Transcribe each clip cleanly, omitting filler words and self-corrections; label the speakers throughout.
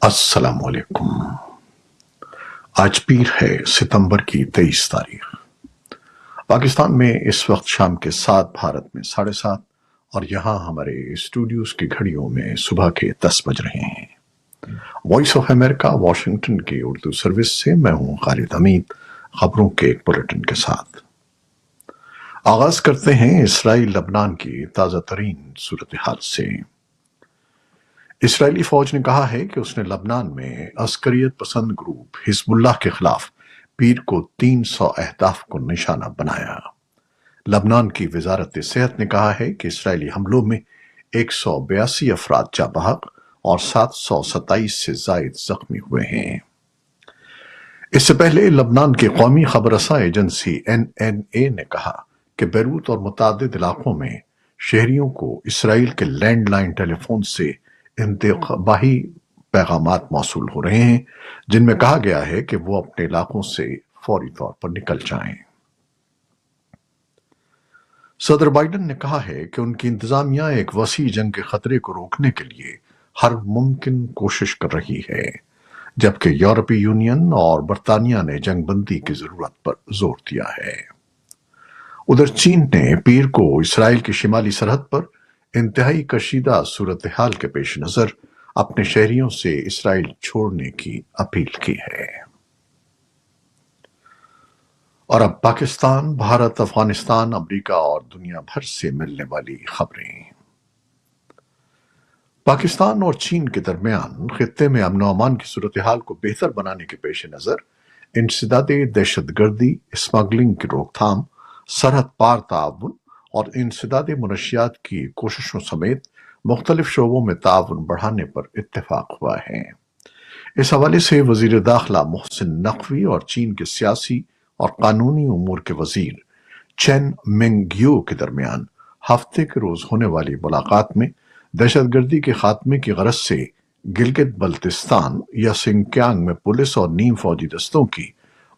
Speaker 1: السلام علیکم۔ آج پیر ہے ستمبر کی 23 تاریخ۔ پاکستان میں اس وقت شام کے 7، بھارت میں 7:30 اور یہاں ہمارے اسٹوڈیوز کی گھڑیوں میں صبح کے 10 بج رہے ہیں۔ وائس آف امریکہ واشنگٹن کی اردو سروس سے میں ہوں خالد حمید، خبروں کے ایک بلیٹن کے ساتھ۔ آغاز کرتے ہیں اسرائیل لبنان کی تازہ ترین صورتحال سے۔ اسرائیلی فوج نے کہا ہے کہ اس نے لبنان میں عسکریت پسند گروپ حزب اللہ کے خلاف پیر کو 300 اہداف کو نشانہ بنایا۔ لبنان کی وزارت صحت نے کہا ہے کہ اسرائیلی حملوں میں 182 افراد جاں بحق اور 727 سے زائد زخمی ہوئے ہیں۔ اس سے پہلے لبنان کی قومی خبر رساں ایجنسی NNA نے کہا کہ بیروت اور متعدد علاقوں میں شہریوں کو اسرائیل کے لینڈ لائن ٹیلی فون سے انتباہی پیغامات موصول ہو رہے ہیں، جن میں کہا گیا ہے کہ وہ اپنے علاقوں سے فوری طور پر نکل جائیں۔ صدر بائیڈن نے کہا ہے کہ ان کی انتظامیہ ایک وسیع جنگ کے خطرے کو روکنے کے لیے ہر ممکن کوشش کر رہی ہے، جبکہ یورپی یونین اور برطانیہ نے جنگ بندی کی ضرورت پر زور دیا ہے۔ ادھر چین نے پیر کو اسرائیل کی شمالی سرحد پر انتہائی کشیدہ صورتحال کے پیش نظر اپنے شہریوں سے اسرائیل چھوڑنے کی اپیل کی ہے۔ اور اب پاکستان، بھارت، افغانستان، امریکہ اور دنیا بھر سے ملنے والی خبریں۔ پاکستان اور چین کے درمیان خطے میں امن و امان کی صورتحال کو بہتر بنانے کے پیش نظر انسداد دہشت گردی، اسمگلنگ کی روک تھام، سرحد پار تعاون اور انسداد منشیات کی کوششوں سمیت مختلف شعبوں میں تعاون بڑھانے پر اتفاق ہوا ہے۔ اس حوالے سے وزیر داخلہ محسن نقوی اور چین کے سیاسی اور قانونی امور کے وزیر چین منگیو کے درمیان ہفتے کے روز ہونے والی ملاقات میں دہشت گردی کے خاتمے کی غرض سے گلگت بلتستان یا سنکیانگ میں پولیس اور نیم فوجی دستوں کی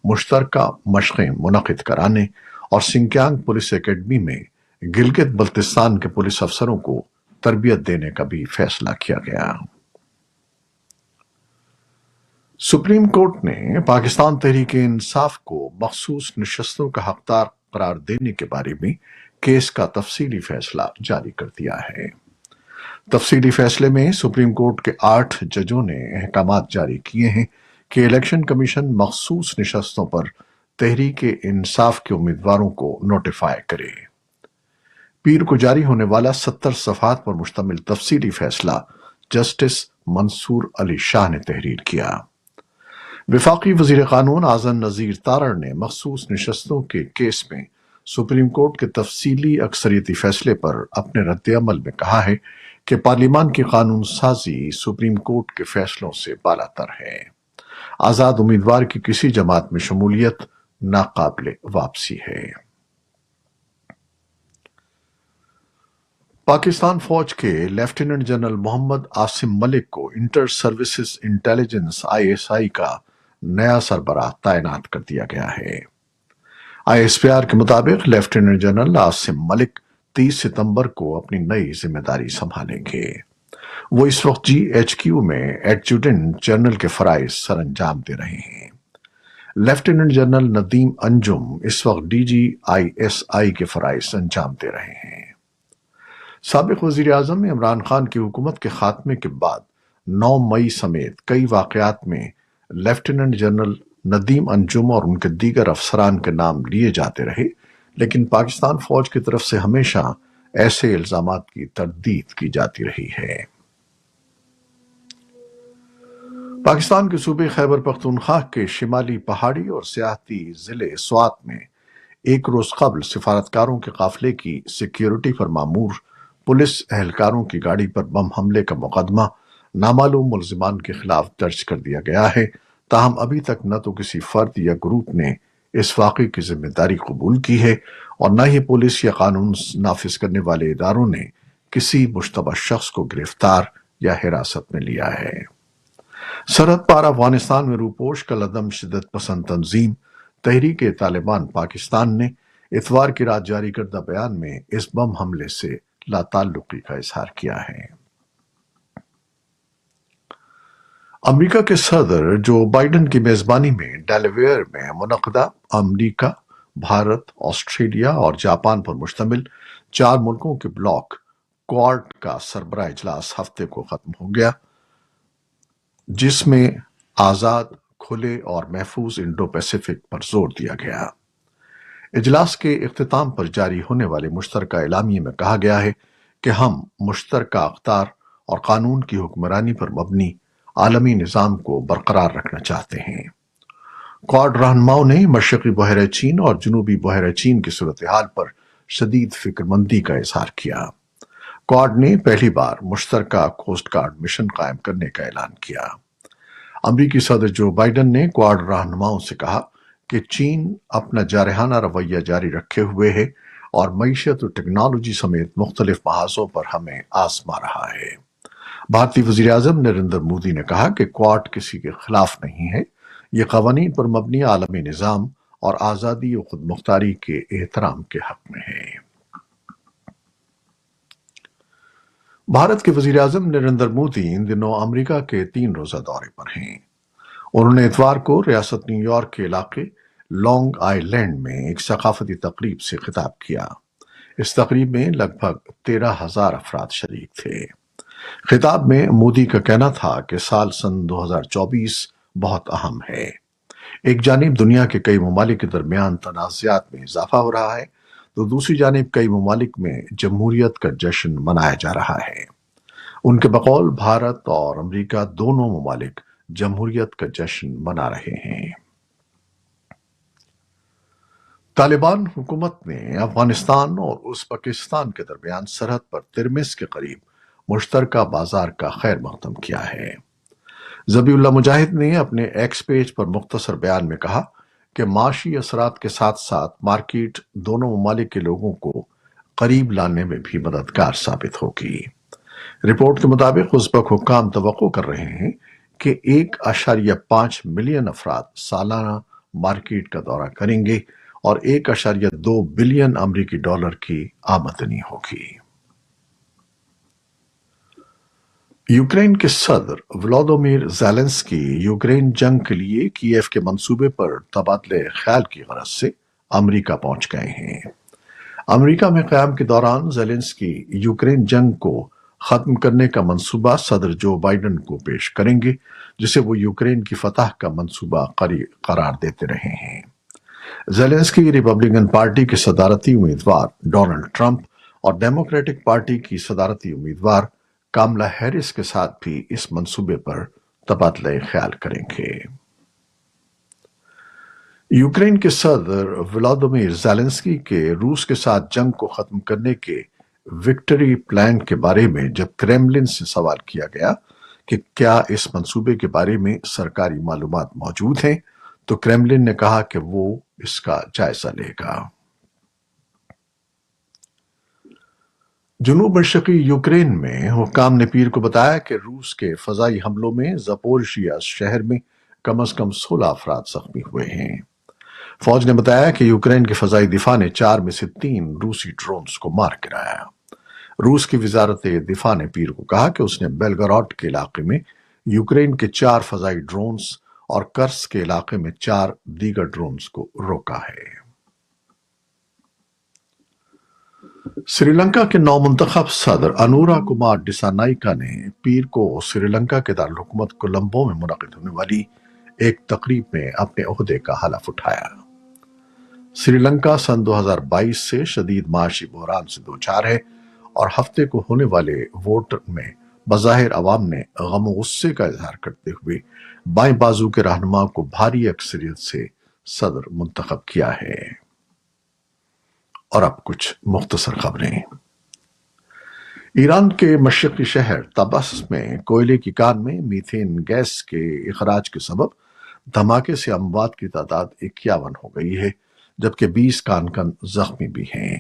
Speaker 1: مشترکہ مشقیں منعقد کرانے اور سنکیانگ پولیس اکیڈمی میں گلگت بلتستان کے پولیس افسروں کو تربیت دینے کا بھی فیصلہ کیا گیا۔ سپریم کورٹ نے پاکستان تحریک انصاف کو مخصوص نشستوں کا حقدار قرار دینے کے بارے میں کیس کا تفصیلی فیصلہ جاری کر دیا ہے۔ تفصیلی فیصلے میں سپریم کورٹ کے 8 ججوں نے احکامات جاری کیے ہیں کہ الیکشن کمیشن مخصوص نشستوں پر تحریک انصاف کے امیدواروں کو نوٹیفائی کرے۔ پیر کو جاری ہونے والا 70 صفحات پر مشتمل تفصیلی فیصلہ جسٹس منصور علی شاہ نے تحریر کیا۔ وفاقی وزیر قانون اعظم نذیر تارڑ نے مخصوص نشستوں کے کیس میں سپریم کورٹ کے تفصیلی اکثریتی فیصلے پر اپنے رد عمل میں کہا ہے کہ پارلیمان کی قانون سازی سپریم کورٹ کے فیصلوں سے بالاتر ہے۔ آزاد امیدوار کی کسی جماعت میں شمولیت ناقابل واپسی ہے۔ پاکستان فوج کے لیفٹیننٹ جنرل محمد عاصم ملک کو انٹر سروسز انٹیلیجنس ISI کا نیا سربراہ تعینات کر دیا گیا ہے۔ ISPR کے مطابق لیفٹیننٹ جنرل عاصم ملک 30 ستمبر کو اپنی نئی ذمہ داری سنبھالیں گے۔ وہ اس وقت GHQ میں ایڈجوٹنٹ جنرل کے فرائض سر انجام دے رہے ہیں۔ لیفٹیننٹ جنرل ندیم انجم اس وقت DGISI کے فرائض انجام دے رہے ہیں۔ سابق وزیر اعظم عمران خان کی حکومت کے خاتمے کے بعد 9 مئی سمیت کئی واقعات میں لیفٹیننٹ جنرل ندیم انجم اور ان کے دیگر افسران کے نام لیے جاتے رہے، لیکن پاکستان فوج کی طرف سے ہمیشہ ایسے الزامات کی تردید کی جاتی رہی ہے۔ پاکستان کے صوبے خیبر پختونخوا کے شمالی پہاڑی اور سیاحتی ضلع سوات میں ایک روز قبل سفارتکاروں کے قافلے کی سیکیورٹی پر مامور پولیس اہلکاروں کی گاڑی پر بم حملے کا مقدمہ نامعلوم ملزمان کے خلاف درج کر دیا گیا ہے، تاہم ابھی تک نہ تو کسی فرد یا گروپ نے اس واقعے کی ذمہ داری قبول کی ہے اور نہ ہی پولیس یا قانون نافذ کرنے والے اداروں نے کسی مشتبہ شخص کو گرفتار یا حراست میں لیا ہے۔ سرحد پار افغانستان میں روپوش کل عدم شدت پسند تنظیم تحریک طالبان پاکستان نے اتوار کی رات جاری کردہ بیان میں اس بم حملے سے لا تعلقی کا اظہار کیا ہے۔ امریکہ کے صدر جو بائیڈن کی میزبانی میں ڈیلاویئر میں منعقدہ امریکہ، بھارت، آسٹریلیا اور جاپان پر مشتمل 4 ملکوں کے بلاک کوارڈ کا سربراہ اجلاس ہفتے کو ختم ہو گیا، جس میں آزاد، کھلے اور محفوظ انڈو پیسیفک پر زور دیا گیا۔ اجلاس کے اختتام پر جاری ہونے والے مشترکہ اعلامیے میں کہا گیا ہے کہ ہم مشترکہ اقدار اور قانون کی حکمرانی پر مبنی عالمی نظام کو برقرار رکھنا چاہتے ہیں۔ کوارڈ رہنماؤں نے مشرقی بحیرہ چین اور جنوبی بحیرہ چین کی صورتحال پر شدید فکر مندی کا اظہار کیا۔ کوارڈ نے پہلی بار مشترکہ کوسٹ گارڈ مشن قائم کرنے کا اعلان کیا۔ امریکی صدر جو بائیڈن نے کوارڈ رہنماؤں سے کہا کہ چین اپنا جارحانہ رویہ جاری رکھے ہوئے ہے اور معیشت و ٹیکنالوجی سمیت مختلف محاذوں پر ہمیں آزما رہا ہے۔ بھارتی وزیر اعظم نریندر مودی نے کہا کہ کوارڈ کسی کے خلاف نہیں ہے، یہ قوانین پر مبنی عالمی نظام اور آزادی و خود مختاری کے احترام کے حق میں ہے۔ بھارت کے وزیر اعظم نریندر مودی ان دنوں امریکہ کے 3 روزہ دورے پر ہیں۔ انہوں نے اتوار کو ریاست نیو یارک کے علاقے لانگ آئی لینڈ میں ایک ثقافتی تقریب سے خطاب کیا۔ اس تقریب میں لگ بھگ 13,000 افراد شریک تھے۔ خطاب میں مودی کا کہنا تھا کہ سن 2024 بہت اہم ہے۔ ایک جانب دنیا کے کئی ممالک کے درمیان تنازعات میں اضافہ ہو رہا ہے، تو دوسری جانب کئی ممالک میں جمہوریت کا جشن منایا جا رہا ہے۔ ان کے بقول بھارت اور امریکہ دونوں ممالک جمہوریت کا جشن منا رہے ہیں۔ طالبان حکومت نے افغانستان اور ازبکستان کے درمیان سرحد پر ترمس کے قریب مشترکہ بازار کا خیر مقدم کیا ہے۔ ذبیح اللہ مجاہد نے اپنے ایکس پیج پر مختصر بیان میں کہا کہ معاشی اثرات کے ساتھ ساتھ مارکیٹ دونوں ممالک کے لوگوں کو قریب لانے میں بھی مددگار ثابت ہوگی۔ رپورٹ کے مطابق ازبک حکام توقع کر رہے ہیں کہ 1.5 ملین افراد سالانہ مارکیٹ کا دورہ کریں گے اور 1.2 بلین امریکی ڈالر کی آمدنی ہوگی۔ یوکرین کے صدر ولادیمیر زیلنسکی یوکرین جنگ کے لیے کیف کے منصوبے پر تبادلہ خیال کی غرض سے امریکہ پہنچ گئے ہیں۔ امریکہ میں قیام کے دوران زیلنسکی یوکرین جنگ کو ختم کرنے کا منصوبہ صدر جو بائیڈن کو پیش کریں گے، جسے وہ یوکرین کی فتح کا منصوبہ قرار دیتے رہے ہیں۔ زیلنسکی ریپبلکن پارٹی کے صدارتی امیدوار ڈونلڈ ٹرمپ اور ڈیموکریٹک پارٹی کی صدارتی امیدوار کاملا ہیرس کے ساتھ بھی اس منصوبے پر تبادلہ خیال کریں گے۔ یوکرین کے صدر ولادیمیر زیلنسکی کے روس کے ساتھ جنگ کو ختم کرنے کے وکٹری پلان کے بارے میں جب کریملن سے سوال کیا گیا کہ کیا اس منصوبے کے بارے میں سرکاری معلومات موجود ہیں، تو کریملن نے کہا کہ وہ اس کا جائزہ لے گا۔ جنوب مشرقی یوکرین میں حکام نے پیر کو بتایا کہ روس کے فضائی حملوں میں زپورژیا شہر میں کم از کم 16 افراد زخمی ہوئے ہیں۔ فوج نے بتایا کہ یوکرین کے فضائی دفاع نے 4 میں سے 3 روسی ڈرونز کو مار گرایا۔ روس کی وزارت دفاع نے پیر کو کہا کہ اس نے بیلگراڈ کے علاقے میں یوکرین کے 4 فضائی ڈرونز اور کرس کے علاقے میں 4 دیگر ڈرونز کو روکا ہے۔ سری لنکا کے نومنتخب صدر انورا کمار ڈسانائکا نے پیر کو سری لنکا کے دارالحکومت کولمبو میں منعقد ہونے والی ایک تقریب میں اپنے عہدے کا حلف اٹھایا۔ سری لنکا سن 2022 سے شدید معاشی بحران سے دوچار ہے اور ہفتے کو ہونے والے ووٹ میں بظاہر عوام نے غم و غصے کا اظہار کرتے ہوئے بائیں بازو کے رہنما کو بھاری اکثریت سے صدر منتخب کیا ہے۔ اور اب کچھ مختصر خبریں۔ ایران کے مشرقی شہر طبس میں کوئلے کی کان میں میتھین گیس کے اخراج کے سبب دھماکے سے اموات کی تعداد 51 ہو گئی ہے، جبکہ 20 کان زخمی بھی ہیں۔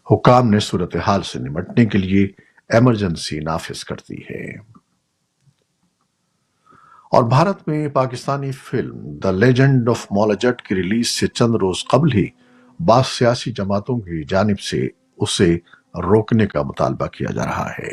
Speaker 1: حکام نے صورتحال سے نمٹنے کے لیے ایمرجنسی نافذ کر دی ہے۔ اور بھارت میں Pakistani film the legend of مولا جٹ کی ریلیز سے چند روز قبل ہی بعض سیاسی جماعتوں کی جانب سے اسے روکنے کا مطالبہ کیا جا رہا ہے۔